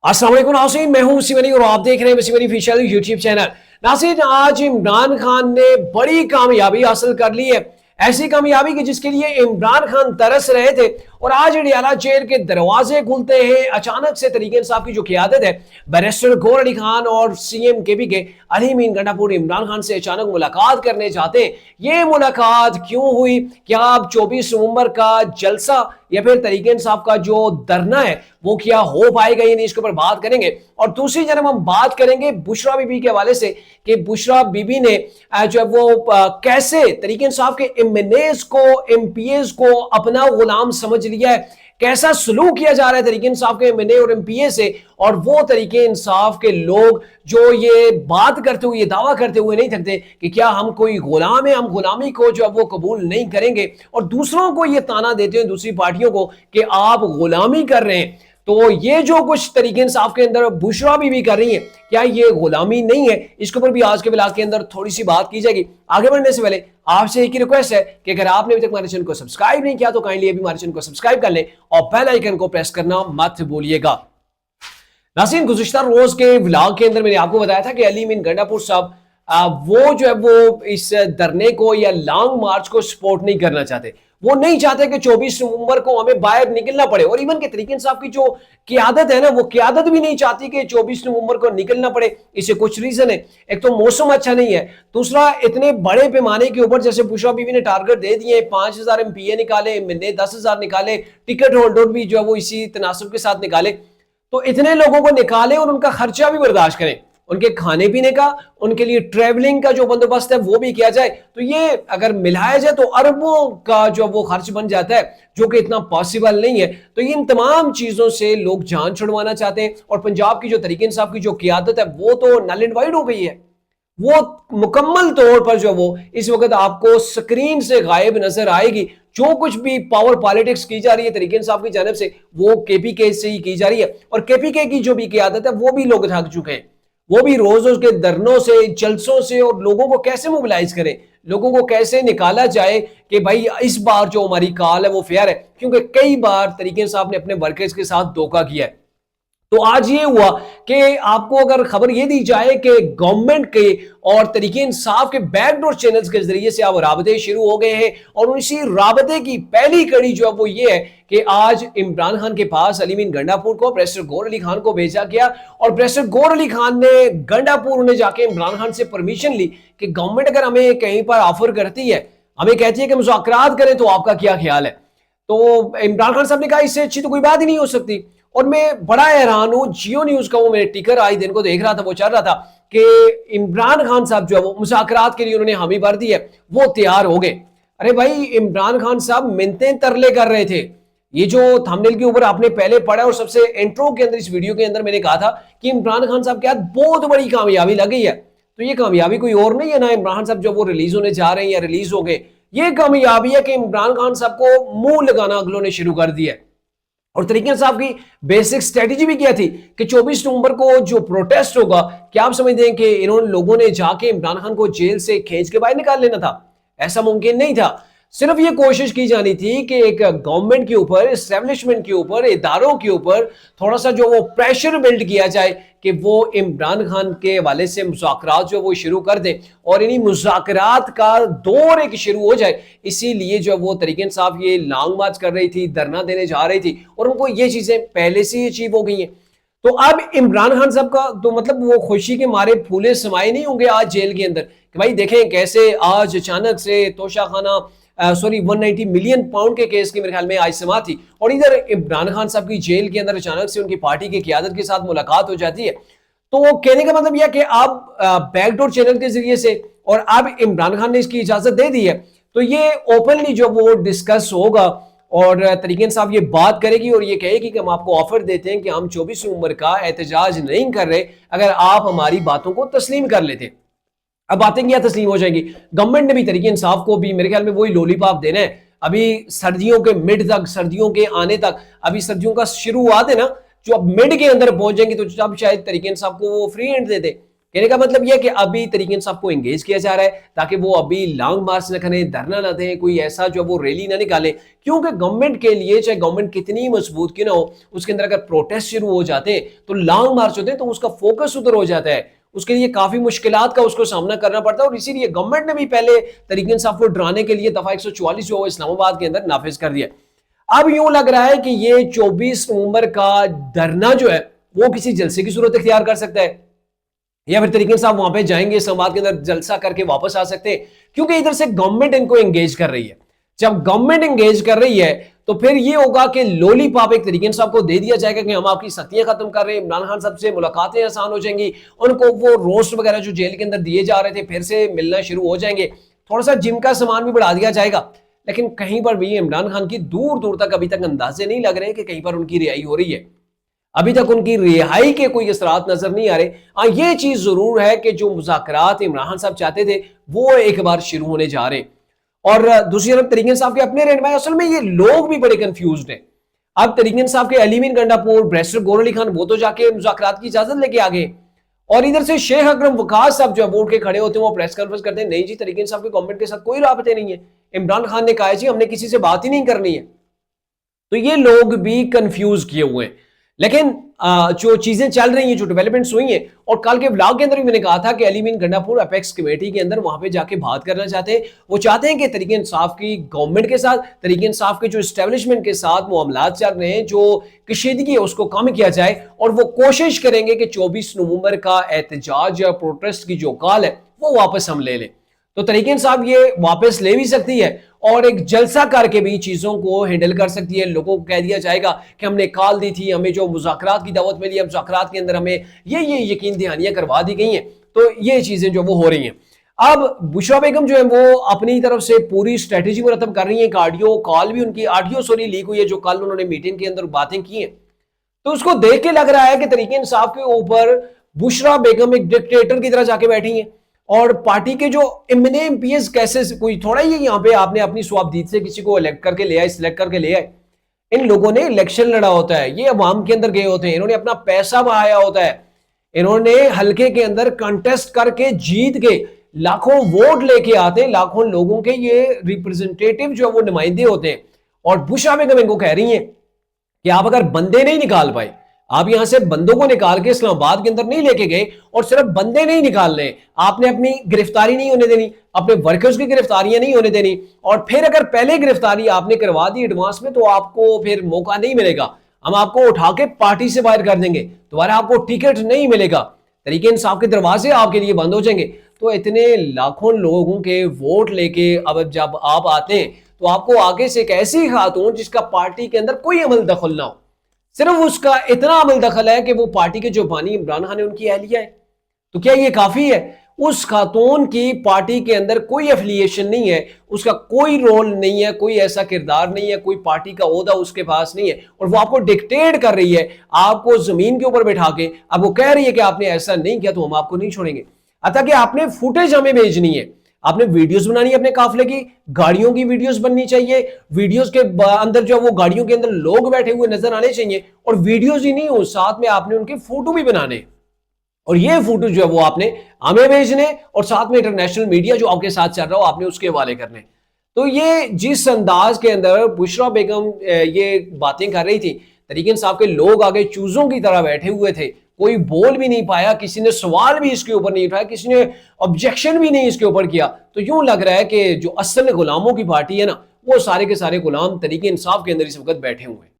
अस्सलाम वालेकुम नाज़रीन, मैं हूं सिमरी और आप देख रहे हैं सिमरी ऑफिशियल यूट्यूब चैनल। नाज़रीन, आज इमरान खान ने बड़ी कामयाबी हासिल कर ली है, ऐसी कामयाबी कि जिसके लिए इमरान खान तरस रहे थे और आज अडियाला जेल के दरवाजे खुलते हैं। अचानक से तरीके इंसाफ की जो क़ियादत है, बैरिस्टर गौहर अली खान और सीएम केपी के अली मीन गंडापुर इमरान खान से अचानक मुलाकात करने जाते हैं। ये मुलाकात क्यों हुई, क्या अब 24 नवंबर का जलसा या फिर तरीके इंसाफ का जो धरना है वो क्या हो पाएगा, ये नहीं, इसके ऊपर बात करेंगे। और दूसरी तरफ हम बात करेंगे बुशरा बीबी के हवाले से कि बुशरा बीबी ने जो है वो कैसे तरीके इंसाफ के एमएनएस को, एमपीएस को अपना गुलाम समझ लिया है, कैसा सलूक किया जा रहा है तरीके इंसाफ के एमएनए और एमपीए से। और वो तरीके इंसाफ के लोग जो ये बात करते हुए, ये दावा करते हुए नहीं थकते कि क्या हम कोई गुलाम है, हम गुलामी को जो है वो कबूल नहीं करेंगे, और दूसरों को ये ताना देते हैं, दूसरी पार्टियों को, कि आप गुलामी कर रहे हैं। तो ये जो कुछ तरीके इंसाफ के अंदर बुशरा भी कर रही है, क्या ये गुलामी नहीं है? इसके ऊपर भी आज के ब्लॉग के अंदर थोड़ी सी बात की जाएगी। आगे बढ़ने से पहले आपसे एक ही रिक्वेस्ट है कि अगर आपने अभी तक हमारे चैनल को सब्सक्राइब नहीं किया तो काइंडली अभी हमारे चैनल को सब्सक्राइब कर लें और बेल आइकन को प्रेस करना मत भूलिएगा। नाज़रीन, गुज़िश्ता रोज के व्लॉग के अंदर मैंने आपको बताया था कि अली मीन गंडापुर साहब वो जो है वो इस धरने को या लॉन्ग मार्च को सपोर्ट नहीं करना चाहते। वो नहीं चाहते कि 24 नवंबर को हमें बाहर निकलना पड़े, और इवन के तरीके इंसाफ की जो क़ियादत है ना, वो क़ियादत भी नहीं चाहती कि 24 नवंबर को निकलना पड़े। इससे कुछ रीजन है, एक तो मौसम अच्छा नहीं है, दूसरा इतने बड़े पैमाने के ऊपर जैसे बुशरा बीबी ने टारगेट दे दिए, 5000 एमपीए निकाले, महीने 10,000 निकाले, टिकट होल्डर भी जो है वो इसी तनासब के साथ निकाले। तो इतने लोगों को निकाले और उनका खर्चा भी बर्दाश्त करें, उनके खाने पीने का, उनके लिए ट्रेवलिंग का जो बंदोबस्त है वो भी किया जाए, तो ये अगर मिलाया जाए तो अरबों का जो वो खर्च बन जाता है, जो कि इतना पॉसिबल नहीं है। तो इन तमाम चीजों से लोग जान छुड़वाना चाहते हैं, और पंजाब की जो तरीके इंसाफ की जो क़ियादत है वो तो नल एंड वाइड हो गई है। वो मुकम्मल तौर पर जो वो इस वक्त आपको स्क्रीन से गायब नजर आएगी। जो कुछ भी पावर पॉलिटिक्स की जा रही है तरीके इंसाफ की जानिब से, वो केपीके से ही की जा रही है, और केपीके की जो भी क़ियादत है वो भी लोग थक चुके हैं। वो भी रोज रोज के धरनों से, जलसों से, और लोगों को कैसे मोबिलाइज करें, लोगों को कैसे निकाला जाए कि भाई इस बार जो हमारी कॉल है वो फेयर है, क्योंकि कई बार तरीके इंसाफ ने अपने वर्कर्स के साथ धोखा किया है। तो आज ये हुआ कि आपको अगर खबर ये दी जाए कि गवर्नमेंट के और तरीके इंसाफ के बैकडोर चैनल्स के जरिए से अब राबते शुरू हो गए हैं, और इसी राबते की पहली कड़ी जो है वो ये है कि आज इमरान खान के पास अली मीन गंडापुर को बैरिस्टर गौहर अली खान को भेजा गया, और बैरिस्टर गौहर अली खान ने गंडापुर ने जाके इमरान खान से परमिशन ली कि गवर्नमेंट अगर हमें कहीं पर ऑफर करती है, हमें कहती है कि मुज़ाकरात करें, तो आपका क्या ख्याल है? तो इमरान खान साहब ने कहा इससे अच्छी तो कोई बात ही नहीं हो सकती। और मैं बड़ा हैरान हूं, जियो न्यूज का वो मेरे टिकर आज दिन को देख रहा था, वो चल रहा था कि इमरान खान साहब जो है वो मुज़ाकरात के लिए उन्होंने हामी भर दी है, वो तैयार हो गए। अरे भाई, इमरान खान साहब मिन्नतें तरले कर रहे थे। ये जो थंबनेल के ऊपर आपने पहले पढ़ा, और सबसे इंट्रो के अंदर इस वीडियो के अंदर मैंने कहा था कि इमरान खान साहब के हाथ बहुत बड़ी कामयाबी लग गई है। तो ये कामयाबी कोई और नहीं है ना, इमरान खान साहब जो वो रिलीज होने जा रहे हैं या रिलीज हो गए, ये कामयाबी है कि इमरान खान साहब को मुंह लगाना अगलों ने शुरू कर दिया है। और तरीके साहब की बेसिक स्ट्रेटेजी भी क्या थी कि 24 नवंबर को जो प्रोटेस्ट होगा, क्या आप समझते हैं कि इन्होंने लोगों ने जाके इमरान खान को जेल से खींच के बाहर निकाल लेना था? ऐसा मुमकिन नहीं था। सिर्फ ये कोशिश की जानी थी कि एक गवर्नमेंट के ऊपर, एस्टेब्लिशमेंट के ऊपर, इदारों के ऊपर थोड़ा सा जो वो प्रेशर बिल्ड किया जाए कि वो इमरान खान के हवाले से मुज़ाकरात जो वो शुरू कर दे, और इन्हीं मुज़ाकरात का दौर एक शुरू हो जाए। इसीलिए जो वो तरीके इंसाफ ये लॉन्ग मार्च कर रही थी, धरना देने जा रही थी, और उनको ये चीजें पहले से ही अचीव हो गई हैं। तो अब इमरान खान साहब का तो मतलब वो खुशी के मारे फूले समाये नहीं होंगे आज जेल के अंदर कि भाई देखें कैसे आज अचानक से तोशाखाना 190 मिलियन पाउंड के केस की मेरे ख्याल में आज समाअत थी, और इधर इमरान खान साहब की जेल के अंदर अचानक से उनकी पार्टी की क़ियादत के साथ मुलाकात हो जाती है। तो वो कहने का मतलब यह कि आप बैकडोर चैनल के जरिए से, और अब इमरान खान ने इसकी इजाजत दे दी है, तो ये ओपनली जो वो डिस्कस होगा, और तरीके इंसाफ ये बात करेगी और ये कहेगी कि हम आपको ऑफर देते हैं कि हम 24 नवंबर का एहतजाज नहीं कर रहे अगर आप हमारी बातों को तस्लीम कर लेते। अब बातें क्या तस्लीम हो जाएंगी? गवर्नमेंट ने भी तरीके इंसाफ को भी मेरे ख्याल में वही लॉलीपॉप देना है। अभी सर्दियों के मिड तक, सर्दियों के आने तक, अभी सर्दियों का शुरुआत है ना, जो अब मिड के अंदर पहुंच जाएंगे तो जब शायद तरीके इंसाफ को वो फ्री हैंड दे दे कहने का मतलब यह है कि अभी तरीके इंसाफ को एंगेज किया जा रहा है ताकि वो अभी लॉन्ग मार्च न करें, धरना न दें, कोई ऐसा जो वो रैली ना निकाले, क्योंकि गवर्नमेंट के लिए चाहे गवर्नमेंट कितनी मजबूत क्यों ना हो, उसके अंदर अगर प्रोटेस्ट शुरू हो जाते हैं तो लॉन्ग मार्च होते हैं तो उसका फोकस उधर हो जाता है, उसके लिए काफी मुश्किलात का उसको सामना करना पड़ता है। और इसीलिए गवर्नमेंट ने भी पहले तरीके इंसाफ को डराने के लिए दफा 144 जो इस्लामाबाद के अंदर नाफिज कर दिया। अब यूं लग रहा है कि ये 24 नवंबर का धरना जो है वो किसी जलसे की सूरत इख्तियार कर सकता है, या फिर तरीके साहब वहां पे जाएंगे इस्लामाबाद के अंदर जलसा करके वापस आ सकते हैं, क्योंकि इधर से गवर्नमेंट इनको एंगेज कर रही है। जब गवर्नमेंट एंगेज कर रही है तो फिर ये होगा कि लॉलीपॉप एक तरीके साहब को दे दिया जाएगा कि हम आपकी सत्तियां खत्म कर रहे हैं, इमरान खान साहब से मुलाकातें आसान हो जाएंगी, उनको वो रोस्ट वगैरह जो जेल के अंदर दिए जा रहे थे फिर से मिलना शुरू हो जाएंगे, थोड़ा सा जिम का सामान भी बढ़ा दिया जाएगा। लेकिन कहीं पर भी इमरान खान की दूर दूर तक अभी तक अंदाजे नहीं लग रहे कि कहीं पर उनकी रिहाई हो रही है। अभी तक उनकी रिहाई के कोई असरात नजर नहीं आ रहे। हाँ, ये चीज जरूर है कि जो मुज़ाकरात इमरान खान साहब चाहते थे वो एक बार शुरू होने जा रहे हैं। और दूसरी तरफ तरीके साहब के अपने रहनुमा, असल में ये लोग भी बड़े कंफ्यूज्ड हैं। अब तरीके साहब के अली मीन गंडापुर, बैरिस्टर गौहर अली खान वो तो जाके मुज़ाकरात की इजाजत लेके आ गए, और इधर से शेख अकरम वकास साहब जो है वोट के खड़े होते हैं वो प्रेस कॉन्फ्रेंस करते हैं, नहीं जी तरीके साहब के गवर्नमेंट के साथ कोई राबते नहीं है, इमरान खान ने कहा है जी हमने किसी से बात ही नहीं करनी है। तो ये लोग भी कंफ्यूज किए हुए हैं। लेकिन जो चीजें चल रही हैं, जो डेवलपमेंट्स हुई हैं, और कल के ब्लॉग के अंदर भी मैंने कहा था कि Ali mean Gandapur apex committee के अंदर वहां पे जाके बात करना चाहते हैं। वो चाहते हैं कि तरीके इंसाफ की गवर्नमेंट के साथ, तरीके इंसाफ के जो एस्टेब्लिशमेंट के साथ मामलात चल रहे हैं, जो कशीदगी है उसको कम किया जाए, और वो कोशिश करेंगे कि 24 नवंबर का एहतजाज या प्रोटेस्ट की जो कॉल है वो वापस हम ले लें। तो तरीके इंसाफ ये वापस ले भी सकती है और एक जलसा करके भी चीजों को हैंडल कर सकती है। लोगों को कह दिया जाएगा कि हमने कॉल दी थी, हमें जो मुज़ाकरात की दावत मिली है, मुज़ाकरात के अंदर हमें ये यकीन दहानियां करवा दी गई हैं, तो ये चीजें जो वो हो रही हैं। अब बुशरा बेगम जो है वो अपनी तरफ से पूरी स्ट्रेटेजी मुरतब कर रही है। एक ऑडियो कॉल भी उनकी लीक हुई है जो कल उन्होंने मीटिंग के अंदर बातें की हैं, तो उसको देख के लग रहा है कि तरीके इंसाफ के ऊपर बुशरा बेगम एक डिक्टेटर की तरह जाके बैठी हैं, और पार्टी के जो एमपीएस कैसे कोई थोड़ा ही यहाँ पे आपने अपनी स्वाबदीद से किसी को इलेक्ट करके ले आए, सिलेक्ट करके ले आए। इन लोगों ने इलेक्शन लड़ा होता है, ये अवाम के अंदर गए होते हैं, इन्होंने अपना पैसा बहाया होता है, इन्होंने हल्के के अंदर कंटेस्ट करके जीत के लाखों वोट लेके आते हैं, लाखों लोगों के ये रिप्रेजेंटेटिव जो वो नुमाइंदे होते हैं। और बुशरा बेगम इनको कह रही है कि आप अगर बंदे नहीं निकाल पाए, आप यहां से बंदों को निकाल के इस्लामाबाद के अंदर नहीं लेके गए, और सिर्फ बंदे नहीं निकालने, आपने अपनी गिरफ्तारी नहीं होने देनी, अपने वर्कर्स की गिरफ्तारियां नहीं होने देनी, और फिर अगर पहले गिरफ्तारी आपने करवा दी एडवांस में तो आपको फिर मौका नहीं मिलेगा, हम आपको उठा के पार्टी से बाहर कर देंगे, दोबारा आपको टिकट नहीं मिलेगा, तरीके इंसाफ के दरवाजे आपके लिए बंद हो जाएंगे। तो इतने लाखों लोगों के वोट लेके अब जब आप आते हैं तो आपको आगे से एक ऐसी खातून जिसका पार्टी के अंदर कोई अमल दखल ना हो, सिर्फ उसका इतना अमल दखल है कि वो पार्टी के जो बानी इमरान खान है उनकी अहलिया है, तो क्या ये काफी है? उस खातून की पार्टी के अंदर कोई एफिलिएशन नहीं है, उसका कोई रोल नहीं है, कोई ऐसा किरदार नहीं है, कोई पार्टी का ओहदा उसके पास नहीं है, और वो आपको डिक्टेट कर रही है, आपको जमीन के ऊपर बैठा के अब वो कह रही है कि आपने ऐसा नहीं किया तो हम आपको नहीं छोड़ेंगे। अतः कि आपने फुटेज हमें भेजनी है, आपने वीडियोस बनानी है, अपने काफिले की गाड़ियों की वीडियोस बननी चाहिए, वीडियोस के अंदर जो वो गाड़ियों के अंदर लोग बैठे हुए नजर आने चाहिए, और वीडियोस ही नहीं हो, साथ में आपने उनके फोटो भी बनाने, और ये फोटो जो है वो आपने हमें भेजने, और साथ में इंटरनेशनल मीडिया जो आपके साथ चल रहा हो आपने उसके हवाले करने। तो ये जिस अंदाज के अंदर बुशरा बेगम ये बातें कर रही थी, तरीके इंसाफ के लोग आगे चूजों की तरह बैठे हुए थे, कोई बोल भी नहीं पाया, किसी ने सवाल भी इसके ऊपर नहीं उठाया, किसी ने ऑब्जेक्शन भी नहीं इसके ऊपर किया। तो यूं लग रहा है कि जो असल गुलामों की पार्टी है ना, वो सारे के सारे गुलाम तरीके इंसाफ के अंदर इस वक्त बैठे हुए हैं।